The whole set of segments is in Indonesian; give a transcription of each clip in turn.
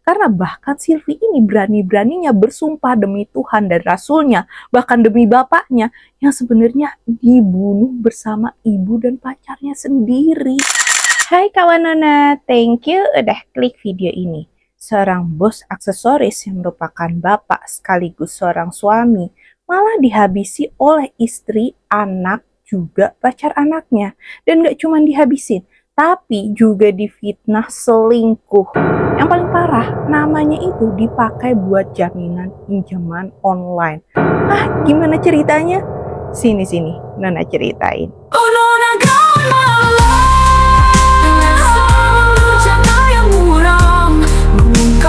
Karena bahkan Silvi ini berani-beraninya bersumpah demi Tuhan dan Rasulnya, bahkan demi bapaknya, yang sebenarnya dibunuh bersama ibu dan pacarnya sendiri. Hai kawan Nona, thank you udah klik video ini. Seorang bos aksesoris yang merupakan bapak sekaligus seorang suami malah dihabisi oleh istri, anak, juga pacar anaknya. Dan gak cuma dihabisin, tapi juga difitnah selingkuh. Yang paling parah, namanya itu dipakai buat jaminan pinjaman online. Gimana ceritanya? Sini Nona ceritain. Oh Nona,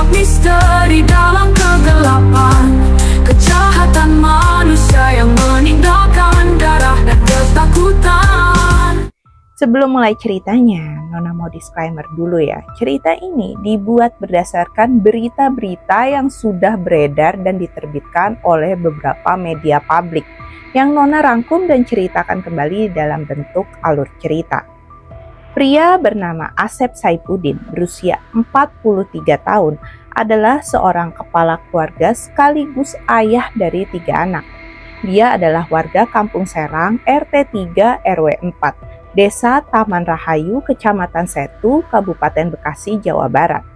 misteri dalam kegelapan, kejahatan manusia yang meninggalkan darah dan ketakutan. Sebelum mulai ceritanya, Nona mau disclaimer dulu ya. Cerita ini dibuat berdasarkan berita-berita yang sudah beredar dan diterbitkan oleh beberapa media publik yang Nona rangkum dan ceritakan kembali dalam bentuk alur cerita. Pria bernama Asep Saifuddin berusia 43 tahun adalah seorang kepala keluarga sekaligus ayah dari 3 anak. Dia adalah warga Kampung Serang, RT 3 RW 4, Desa Taman Rahayu, Kecamatan Setu, Kabupaten Bekasi, Jawa Barat.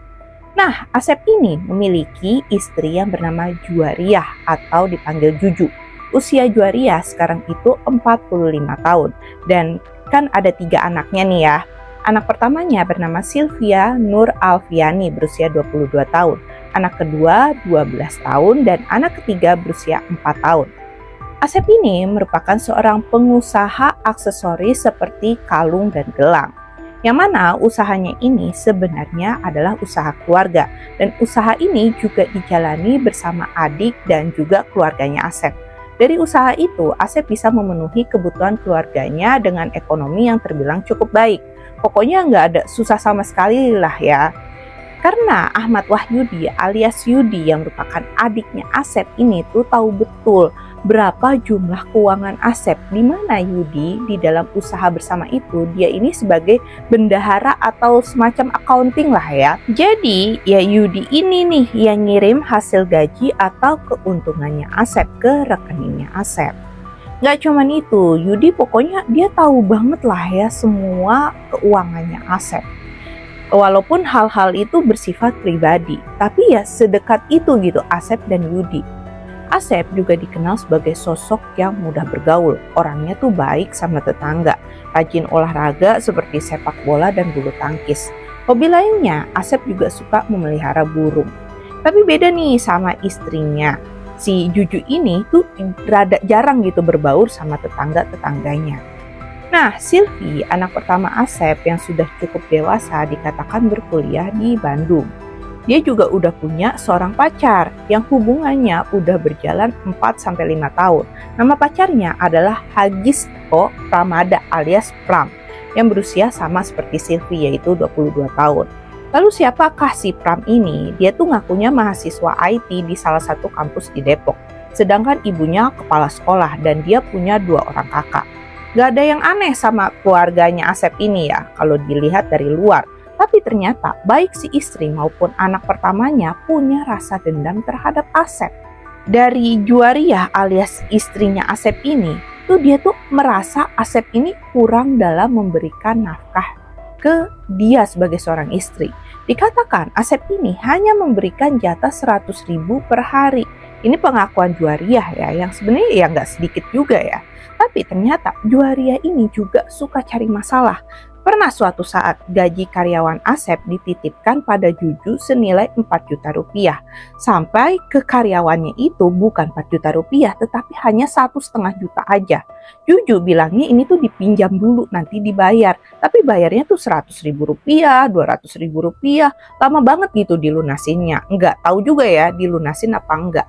Nah, Asep ini memiliki istri yang bernama Juwariah atau dipanggil Juju. Usia Juwariah sekarang itu 45 tahun dan kan ada 3 anaknya nih ya. Anak pertamanya bernama Sylvia Nur Alfiani berusia 22 tahun. Anak kedua 12 tahun dan anak ketiga berusia 4 tahun. Asep ini merupakan seorang pengusaha aksesoris seperti kalung dan gelang. Yang mana usahanya ini sebenarnya adalah usaha keluarga. Dan usaha ini juga dijalani bersama adik dan juga keluarganya Asep. Dari usaha itu, Asep bisa memenuhi kebutuhan keluarganya dengan ekonomi yang terbilang cukup baik. Pokoknya nggak ada susah sama sekali lah ya. Karena Ahmad Wahyudi alias Yudi yang merupakan adiknya Asep ini tuh tahu betul berapa jumlah keuangan Asep, di mana Yudi di dalam usaha bersama itu dia ini sebagai bendahara atau semacam accounting lah ya. Jadi ya Yudi ini nih yang ngirim hasil gaji atau keuntungannya Asep ke rekeningnya Asep. Gak cuman itu, Yudi pokoknya dia tahu banget lah ya semua keuangannya Asep. Walaupun hal-hal itu bersifat pribadi, tapi ya sedekat itu gitu Asep dan Yudi. Asep juga dikenal sebagai sosok yang mudah bergaul, orangnya tuh baik sama tetangga, rajin olahraga seperti sepak bola dan bulu tangkis. Hobi lainnya, Asep juga suka memelihara burung. Tapi beda nih sama istrinya. Si Juju ini tuh rada jarang gitu berbaur sama tetangga-tetangganya. Nah, Silvi, anak pertama Asep yang sudah cukup dewasa dikatakan berkuliah di Bandung. Dia juga udah punya seorang pacar yang hubungannya udah berjalan 4-5 tahun. Nama pacarnya adalah Hagisto Pramada alias Pram yang berusia sama seperti Silvi yaitu 22 tahun. Lalu siapakah si Pram ini? Dia tuh ngakunya mahasiswa IT di salah satu kampus di Depok. Sedangkan ibunya kepala sekolah dan dia punya 2 orang kakak. Gak ada yang aneh sama keluarganya Asep ini ya kalau dilihat dari luar. Tapi ternyata baik si istri maupun anak pertamanya punya rasa dendam terhadap Asep. Dari Juwariah alias istrinya Asep ini, dia tuh merasa Asep ini kurang dalam memberikan nafkah ke dia sebagai seorang istri. Dikatakan Asep ini hanya memberikan jatah 100.000 per hari. Ini pengakuan Juwariah ya, yang sebenarnya ya nggak sedikit juga ya. Tapi ternyata Juwariah ini juga suka cari masalah. Pernah suatu saat gaji karyawan Asep dititipkan pada Juju senilai 4 juta rupiah. Sampai ke karyawannya itu bukan 4 juta rupiah tetapi hanya 1,5 juta aja. Juju bilangnya ini tuh dipinjam dulu nanti dibayar. Tapi bayarnya tuh 100.000 rupiah, 200.000 rupiah. Lama banget gitu dilunasinnya. Nggak tahu juga ya dilunasin apa enggak.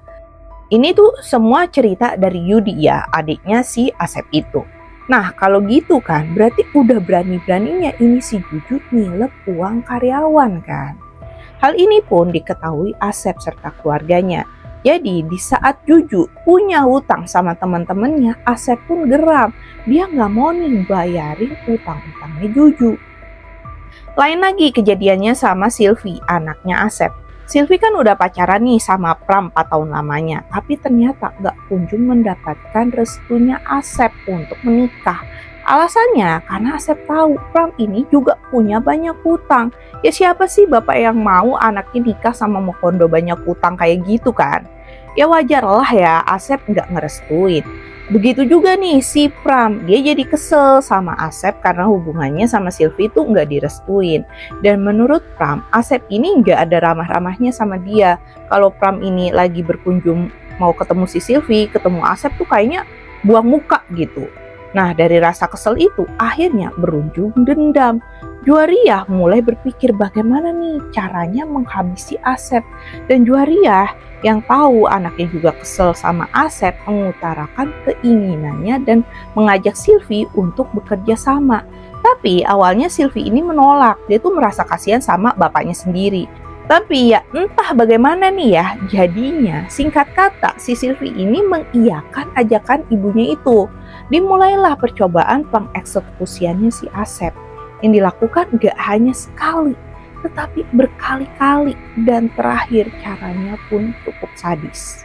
Ini tuh semua cerita dari Yudi ya, adiknya si Asep itu. Nah kalau gitu kan berarti udah berani-beraninya ini si Juju nilep uang karyawan kan. Hal ini pun diketahui Asep serta keluarganya. Jadi di saat Juju punya hutang sama teman-temannya, Asep pun geram. Dia nggak mau nih bayarin utang-utangnya Juju. Lain lagi kejadiannya sama Silvi, anaknya Asep. Silvi kan udah pacaran nih sama Pram 4 tahun lamanya, tapi ternyata gak kunjung mendapatkan restunya Asep untuk menikah. Alasannya karena Asep tahu Pram ini juga punya banyak hutang. Ya siapa sih bapak yang mau anaknya nikah sama Mokondo banyak hutang kayak gitu kan? Ya wajar lah ya Asep gak ngerestuin. Begitu juga nih si Pram, dia jadi kesel sama Asep karena hubungannya sama Silvi itu nggak direstuin. Dan menurut Pram, Asep ini nggak ada ramah-ramahnya sama dia. Kalau Pram ini lagi berkunjung mau ketemu si Silvi, ketemu Asep tuh kayaknya buang muka gitu. Nah dari rasa kesel itu akhirnya berujung dendam. Juwariah mulai berpikir bagaimana nih caranya menghabisi Asep. Dan Juwariah yang tahu anaknya juga kesel sama Asep mengutarakan keinginannya dan mengajak Silvi untuk bekerja sama. Tapi awalnya Silvi ini menolak, dia tuh merasa kasihan sama bapaknya sendiri. Tapi ya entah bagaimana nih ya, jadinya singkat kata si Silvi ini mengiyakan ajakan ibunya itu. Dimulailah percobaan pengeksekusiannya si Asep. Yang dilakukan gak hanya sekali, tetapi berkali-kali, dan terakhir caranya pun cukup sadis.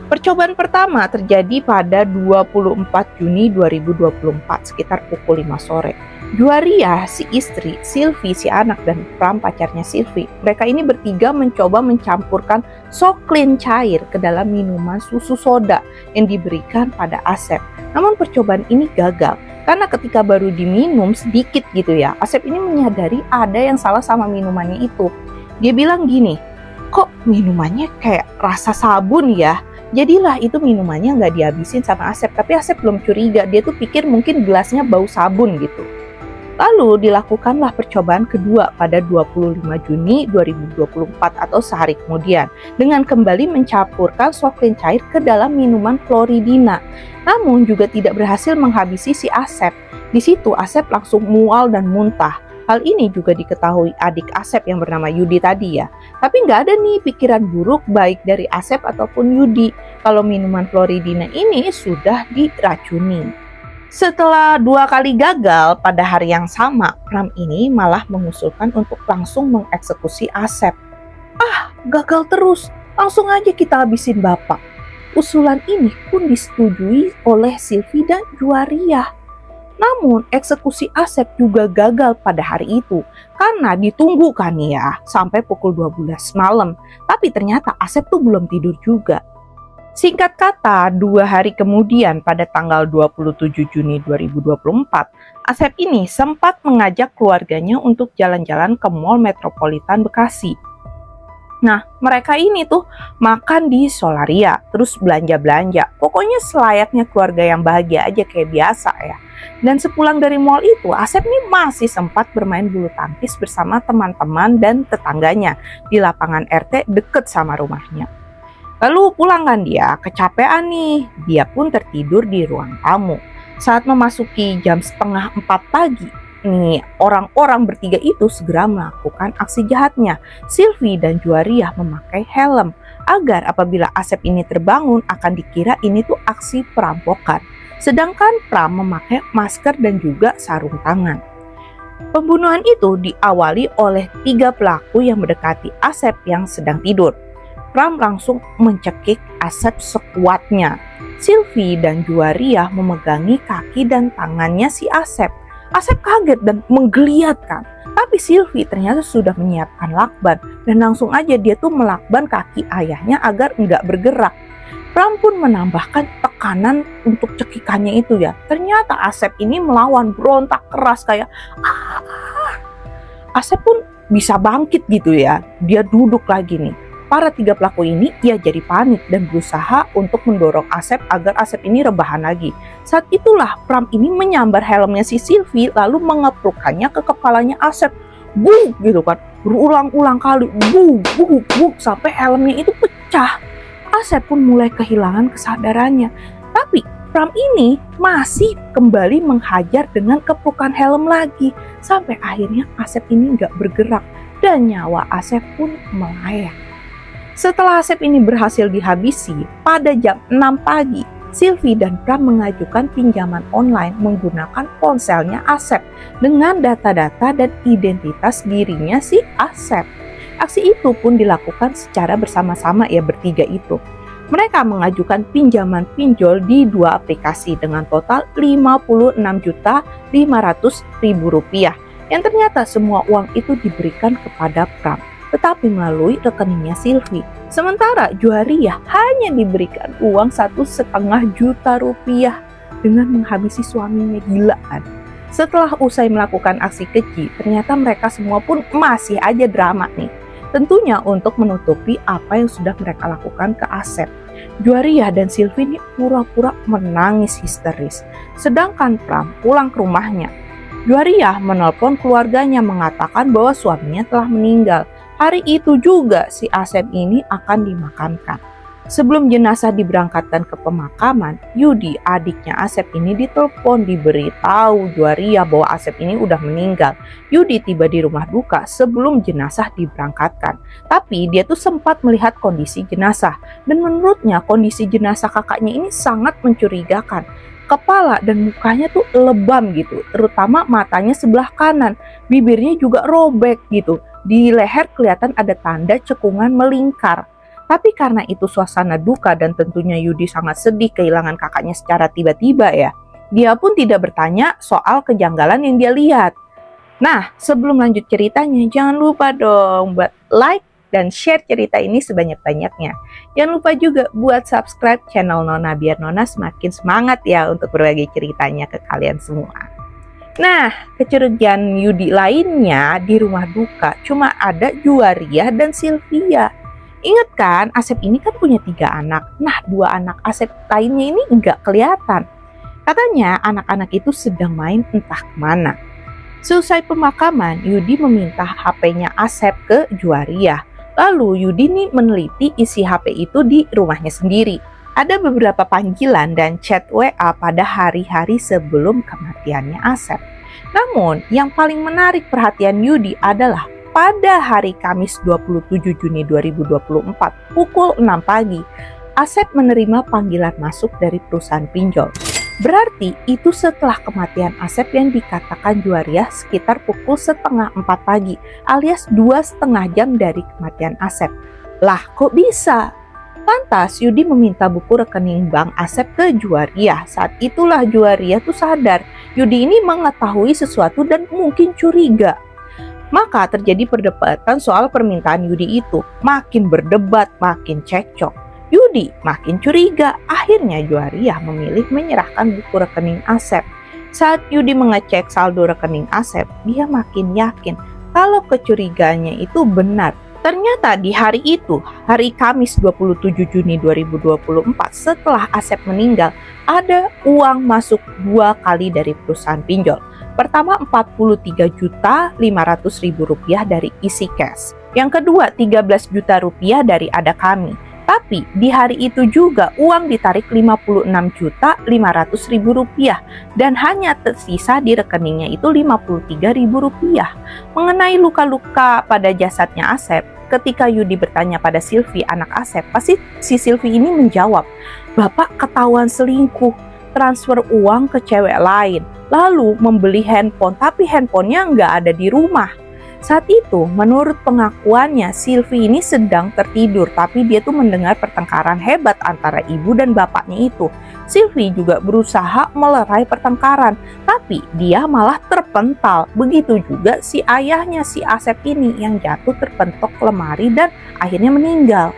Percobaan pertama terjadi pada 24 Juni 2024 sekitar pukul 5 sore. Juwariah, si istri, Silvi, si anak, dan Pram pacarnya Silvi. Mereka ini bertiga mencoba mencampurkan soklin cair ke dalam minuman susu soda yang diberikan pada Asep. Namun percobaan ini gagal. Karena ketika baru diminum sedikit gitu ya, Asep ini menyadari ada yang salah sama minumannya itu. Dia bilang gini, kok minumannya kayak rasa sabun ya? Jadilah itu minumannya nggak dihabisin sama Asep. Tapi Asep belum curiga, dia tuh pikir mungkin gelasnya bau sabun gitu. Lalu dilakukanlah percobaan kedua pada 25 Juni 2024 atau sehari kemudian dengan kembali mencampurkan soklin cair ke dalam minuman Floridina. Namun juga tidak berhasil menghabisi si Asep. Di situ Asep langsung mual dan muntah. Hal ini juga diketahui adik Asep yang bernama Yudi tadi ya. Tapi nggak ada nih pikiran buruk baik dari Asep ataupun Yudi kalau minuman Floridina ini sudah diracuni. Setelah 2 kali gagal pada hari yang sama, Pram ini malah mengusulkan untuk langsung mengeksekusi Asep. Gagal terus, langsung aja kita habisin bapak. Usulan ini pun disetujui oleh Silvi dan Juwariah. Namun eksekusi Asep juga gagal pada hari itu karena ditunggu kan ya sampai pukul 12 malam. Tapi ternyata Asep tuh belum tidur juga. Singkat kata, 2 hari kemudian pada tanggal 27 Juni 2024, Asep ini sempat mengajak keluarganya untuk jalan-jalan ke Mall Metropolitan Bekasi. Nah, mereka ini tuh makan di Solaria, terus belanja-belanja. Pokoknya selayaknya keluarga yang bahagia aja kayak biasa ya. Dan sepulang dari mall itu, Asep ini masih sempat bermain bulu tangkis bersama teman-teman dan tetangganya di lapangan RT deket sama rumahnya. Lalu pulang kan dia, kecapean nih, dia pun tertidur di ruang tamu. Saat memasuki jam 3:30 pagi, nih orang-orang bertiga itu segera melakukan aksi jahatnya. Silvi dan Juwariah memakai helm agar apabila Asep ini terbangun akan dikira ini tuh aksi perampokan. Sedangkan Pram memakai masker dan juga sarung tangan. Pembunuhan itu diawali oleh 3 pelaku yang mendekati Asep yang sedang tidur. Pram langsung mencekik Asep sekuatnya. Silvi dan Juwariah memegangi kaki dan tangannya si Asep. Asep kaget dan menggeliatkan. Tapi Silvi ternyata sudah menyiapkan lakban dan langsung aja dia tuh melakban kaki ayahnya agar enggak bergerak. Pram pun menambahkan tekanan untuk cekikannya itu ya. Ternyata Asep ini melawan, berontak keras kayak Asep pun bisa bangkit gitu ya. Dia duduk lagi nih. Para 3 pelaku ini ia jadi panik dan berusaha untuk mendorong Asep agar Asep ini rebahan lagi. Saat itulah Pram ini menyambar helmnya si Silvi lalu mengeprukkannya ke kepalanya Asep. Buk gitu kan, berulang-ulang kali, buk sampai helmnya itu pecah. Asep pun mulai kehilangan kesadarannya. Tapi Pram ini masih kembali menghajar dengan keprukan helm lagi. Sampai akhirnya Asep ini nggak bergerak dan nyawa Asep pun melayang. Setelah Asep ini berhasil dihabisi, pada jam 6 pagi, Silvi dan Pram mengajukan pinjaman online menggunakan ponselnya Asep dengan data-data dan identitas dirinya si Asep. Aksi itu pun dilakukan secara bersama-sama ya bertiga itu. Mereka mengajukan pinjaman pinjol di 2 aplikasi dengan total Rp56.500.000 yang ternyata semua uang itu diberikan kepada Pram, tetapi melalui rekeningnya Silvi. Sementara Juariah hanya diberikan uang Rp1,5 juta dengan menghabisi suaminya gilaan. Setelah usai melakukan aksi keji, ternyata mereka semua pun masih aja drama nih. Tentunya untuk menutupi apa yang sudah mereka lakukan ke Asep. Juariah dan Silvi ini pura-pura menangis histeris. Sedangkan Pram pulang ke rumahnya. Juariah menelpon keluarganya mengatakan bahwa suaminya telah meninggal. Hari itu juga si Asep ini akan dimakamkan. Sebelum jenazah diberangkatkan ke pemakaman, Yudi, adiknya Asep ini ditelepon diberitahu Juariah bahwa Asep ini udah meninggal. Yudi tiba di rumah duka sebelum jenazah diberangkatkan. Tapi dia tuh sempat melihat kondisi jenazah dan menurutnya kondisi jenazah kakaknya ini sangat mencurigakan. Kepala dan mukanya tuh lebam gitu, terutama matanya sebelah kanan, bibirnya juga robek gitu. Di leher kelihatan ada tanda cekungan melingkar. Tapi karena itu suasana duka dan tentunya Yudi sangat sedih kehilangan kakaknya secara tiba-tiba ya, dia pun tidak bertanya soal kejanggalan yang dia lihat. Nah, sebelum lanjut ceritanya, jangan lupa dong buat like dan share cerita ini sebanyak-banyaknya. Jangan lupa juga buat subscribe channel Nona biar Nona semakin semangat ya untuk berbagi ceritanya ke kalian semua. Nah, kecurigaan Yudi lainnya di rumah duka cuma ada Juariah dan Silvia. Ingat kan, Asep ini kan punya 3 anak. Nah, 2 anak Asep lainnya ini nggak kelihatan. Katanya anak-anak itu sedang main entah kemana. Selesai pemakaman, Yudi meminta HP-nya Asep ke Juariah. Lalu Yudi nih meneliti isi HP itu di rumahnya sendiri. Ada beberapa panggilan dan chat WA pada hari-hari sebelum kematiannya Asep. Namun, yang paling menarik perhatian Yudi adalah pada hari Kamis 27 Juni 2024 pukul 6 pagi, Asep menerima panggilan masuk dari perusahaan pinjol. Berarti itu setelah kematian Asep yang dikatakan Juariah sekitar pukul 3:30 pagi alias 2,5 jam dari kematian Asep. Lah kok bisa? Lantas Yudi meminta buku rekening bank Asep ke Juariah. Saat itulah Juariah tuh sadar Yudi ini mengetahui sesuatu dan mungkin curiga. Maka terjadi perdebatan soal permintaan Yudi itu. Makin berdebat, makin cekcok. Yudi makin curiga. Akhirnya Juariah memilih menyerahkan buku rekening Asep. Saat Yudi mengecek saldo rekening Asep, dia makin yakin kalau kecurigaannya itu benar. Ternyata di hari itu, hari Kamis 27 Juni 2024, setelah Asep meninggal, ada uang masuk 2 kali dari perusahaan pinjol. Pertama Rp43.500.000 dari isi cash. Yang kedua 13 juta rupiah dari Ada Kami. Tapi di hari itu juga uang ditarik Rp56.500.000 dan hanya tersisa di rekeningnya itu Rp53.000. Mengenai luka-luka pada jasadnya Asep, ketika Yudi bertanya pada Silvi anak Asep, pasti si Silvi ini menjawab, "Bapak ketahuan selingkuh, transfer uang ke cewek lain, lalu membeli handphone tapi handphonenya nggak ada di rumah." Saat itu menurut pengakuannya Silvi ini sedang tertidur, tapi dia tuh mendengar pertengkaran hebat antara ibu dan bapaknya itu. Silvi juga berusaha melerai pertengkaran, tapi dia malah terpental. Begitu juga si ayahnya si Asep ini yang jatuh terpentok lemari dan akhirnya meninggal.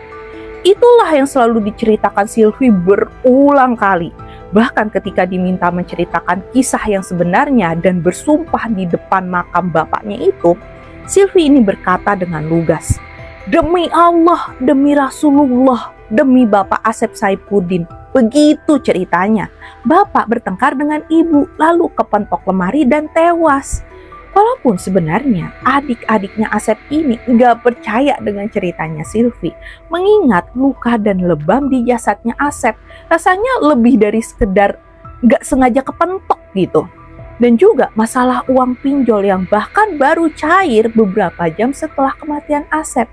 Itulah yang selalu diceritakan Silvi berulang kali. Bahkan ketika diminta menceritakan kisah yang sebenarnya dan bersumpah di depan makam bapaknya itu, Silvi ini berkata dengan lugas, "Demi Allah, demi Rasulullah, demi Bapak Asep Saifuddin." Begitu ceritanya. Bapak bertengkar dengan ibu, lalu kepentok lemari dan tewas. Walaupun sebenarnya adik-adiknya Asep ini nggak percaya dengan ceritanya Silvi, mengingat luka dan lebam di jasadnya Asep rasanya lebih dari sekedar nggak sengaja kepentok gitu. Dan juga masalah uang pinjol yang bahkan baru cair beberapa jam setelah kematian Asep.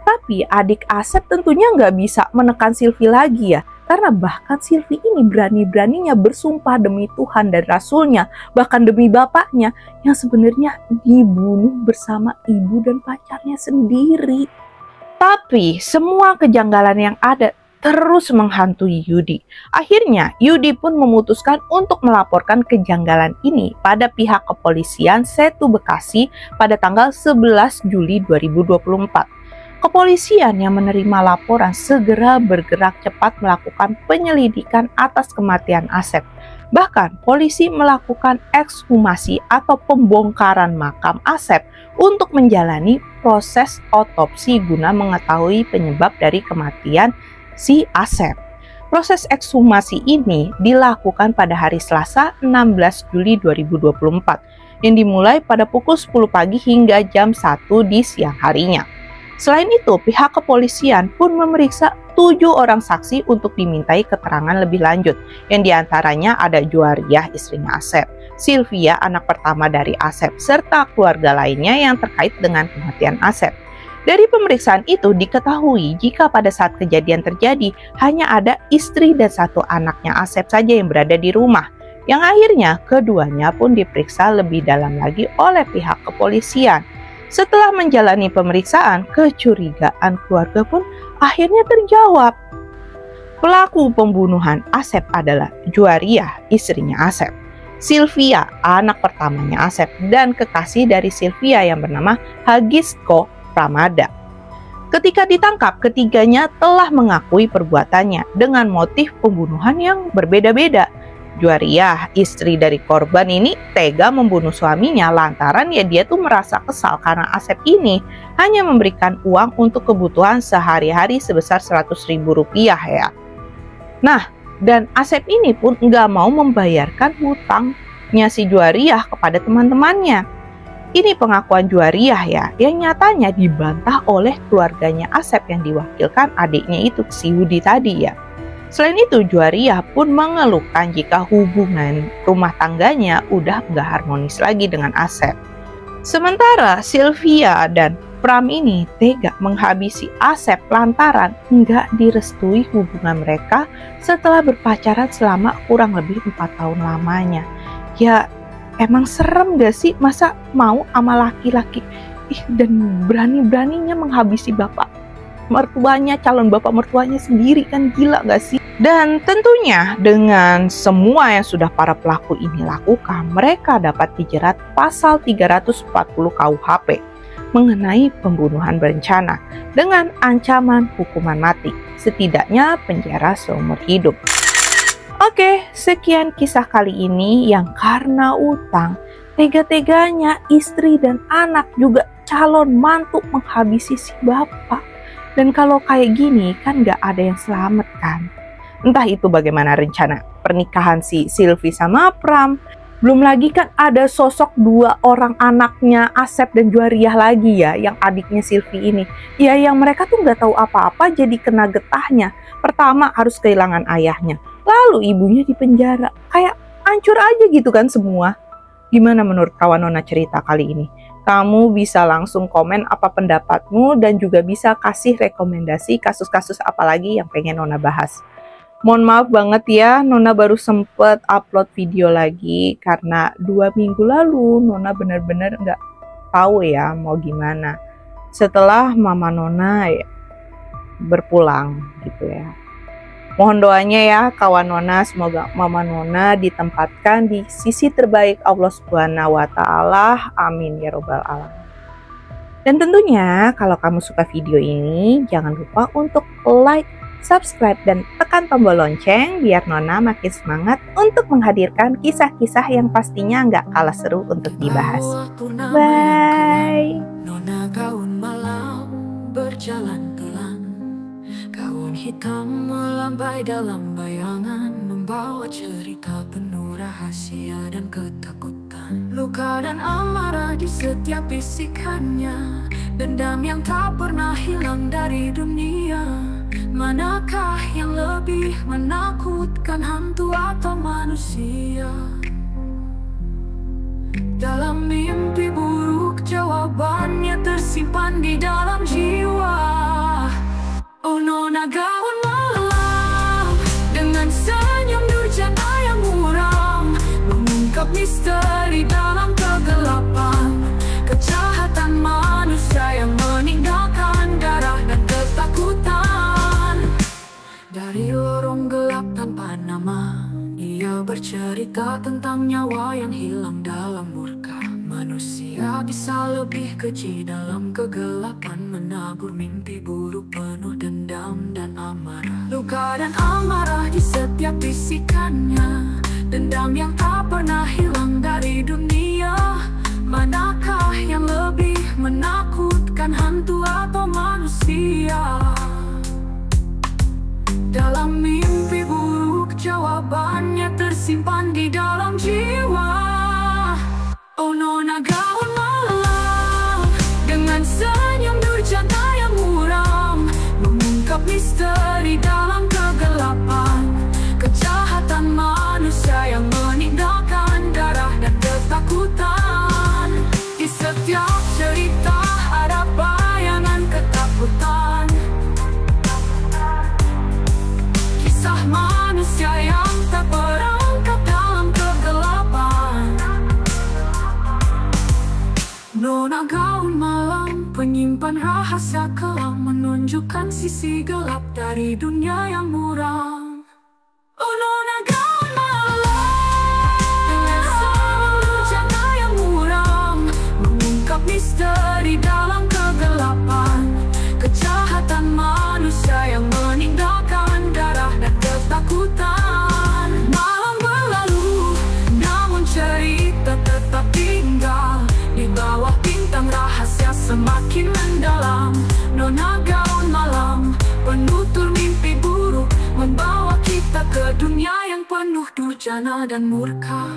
Tapi adik Asep tentunya nggak bisa menekan Silvi lagi ya. Karena bahkan Silvi ini berani-beraninya bersumpah demi Tuhan dan Rasulnya, bahkan demi bapaknya yang sebenarnya dibunuh bersama ibu dan pacarnya sendiri. Tapi semua kejanggalan yang ada terus menghantui Yudi. Akhirnya Yudi pun memutuskan untuk melaporkan kejanggalan ini pada pihak kepolisian Setu Bekasi pada tanggal 11 Juli 2024. Kepolisian yang menerima laporan segera bergerak cepat melakukan penyelidikan atas kematian Asep. Bahkan polisi melakukan ekshumasi atau pembongkaran makam Asep untuk menjalani proses otopsi guna mengetahui penyebab dari kematian si Asep. Proses ekshumasi ini dilakukan pada hari Selasa 16 Juli 2024 yang dimulai pada pukul 10 pagi hingga jam 1 di siang harinya. Selain itu, pihak kepolisian pun memeriksa 7 orang saksi untuk dimintai keterangan lebih lanjut, yang diantaranya ada Juariah, istrinya Asep, Sylvia, anak pertama dari Asep, serta keluarga lainnya yang terkait dengan kematian Asep. Dari pemeriksaan itu diketahui jika pada saat kejadian terjadi hanya ada istri dan 1 anaknya Asep saja yang berada di rumah, yang akhirnya keduanya pun diperiksa lebih dalam lagi oleh pihak kepolisian. Setelah menjalani pemeriksaan, kecurigaan keluarga pun akhirnya terjawab. Pelaku pembunuhan Asep adalah Juariah, istrinya Asep, Sylvia, anak pertamanya Asep, dan kekasih dari Sylvia yang bernama Hagisko Pramada. Ketika ditangkap, ketiganya telah mengakui perbuatannya dengan motif pembunuhan yang berbeda-beda. Juariah, istri dari korban ini, tega membunuh suaminya lantaran dia tuh merasa kesal karena Asep ini hanya memberikan uang untuk kebutuhan sehari-hari sebesar Rp100.000 ya. Nah, dan Asep ini pun nggak mau membayarkan hutangnya si Juariah kepada teman-temannya. Ini pengakuan Juariah ya, yang nyatanya dibantah oleh keluarganya Asep yang diwakilkan adiknya itu si Yudi tadi ya. Selain itu, Juariah pun mengeluhkan jika hubungan rumah tangganya udah nggak harmonis lagi dengan Asep. Sementara Sylvia dan Pram ini tega menghabisi Asep lantaran nggak direstui hubungan mereka setelah berpacaran selama kurang lebih 4 tahun lamanya. Ya, emang serem gak sih masa mau sama laki-laki dan berani-beraninya menghabisi bapak mertuanya, calon bapak mertuanya sendiri, kan gila gak sih? Dan tentunya dengan semua yang sudah para pelaku ini lakukan, mereka dapat dijerat pasal 340 KUHP mengenai pembunuhan berencana dengan ancaman hukuman mati, setidaknya penjara seumur hidup. Oke, sekian kisah kali ini yang karena utang, tega-teganya istri dan anak juga calon mantu menghabisi si bapak. Dan kalau kayak gini kan gak ada yang selamat kan. Entah itu bagaimana rencana pernikahan si Sylvie sama Pram. Belum lagi kan ada sosok 2 orang anaknya Asep dan Juariah lagi ya, yang adiknya Sylvie ini. Ya yang mereka tuh gak tahu apa-apa jadi kena getahnya. Pertama harus kehilangan ayahnya, lalu ibunya di penjara. Kayak hancur aja gitu kan semua. Gimana menurut kawan Nona cerita kali ini? Kamu bisa langsung komen apa pendapatmu dan juga bisa kasih rekomendasi kasus-kasus apa lagi yang pengen Nona bahas. Mohon maaf banget ya, Nona baru sempet upload video lagi karena 2 minggu lalu Nona bener-bener nggak tahu ya mau gimana. Setelah mama Nona ya, berpulang gitu ya. Mohon doanya ya kawan Nona, semoga mama Nona ditempatkan di sisi terbaik Allah Subhanahu wa Ta'ala. Amin ya robbal alamin. Dan tentunya kalau kamu suka video ini, jangan lupa untuk like, subscribe, dan tekan tombol lonceng biar Nona makin semangat untuk menghadirkan kisah-kisah yang pastinya nggak kalah seru untuk dibahas. Bye! Nona gaun malam berjalan pelan, gaun hitam melambai dalam bayangan, membawa cerita penuh rahasia dan ketakutan. Luka dan amarah di setiap bisikannya, dendam yang tak pernah hilang dari dunia. Manakah yang lebih menakutkan, hantu atau manusia? Dalam mimpi buruk jawabannya tersimpan di dalam jiwa. Oh Nona gaun malam, bercerita tentang nyawa yang hilang dalam murka. Manusia bisa lebih keji dalam kegelapan, menabur mimpi buruk penuh dendam dan amarah. Luka dan amarah di setiap bisikannya, dendam yang tak pernah hilang dari dunia. Manakah yang lebih menakutkan, hantu atau manusia? Dalam mimpi buruk jawabannya tersimpan di dalam jiwa. Oh nona gaun malam, dengan senyum durjana yang muram, mengungkap misteri dalam kegelapan. Kejahatan manusia yang meninggalkan darah dan ketakutan. Di setiap cerita ada bayangan ketakutan, kisah manusia yang terperangkap dalam kegelapan. Nona gaun malam, penyimpan rahasia kelam, menunjukkan sisi gelap dari dunia yang muram. Oh nona gaun malam, dengan senyum durjana yang muram, mengungkap misteri dalam kegelapan. Kejahatan manusia yang meninggalkan darah dan ketakutan. Malam berlalu, namun cerita tetap tinggal di bawah bintang, rahasia semakin mendalam. Nona gaun malam, penutur mimpi buruk, membawa kita ke dunia yang penuh durjana dan murka.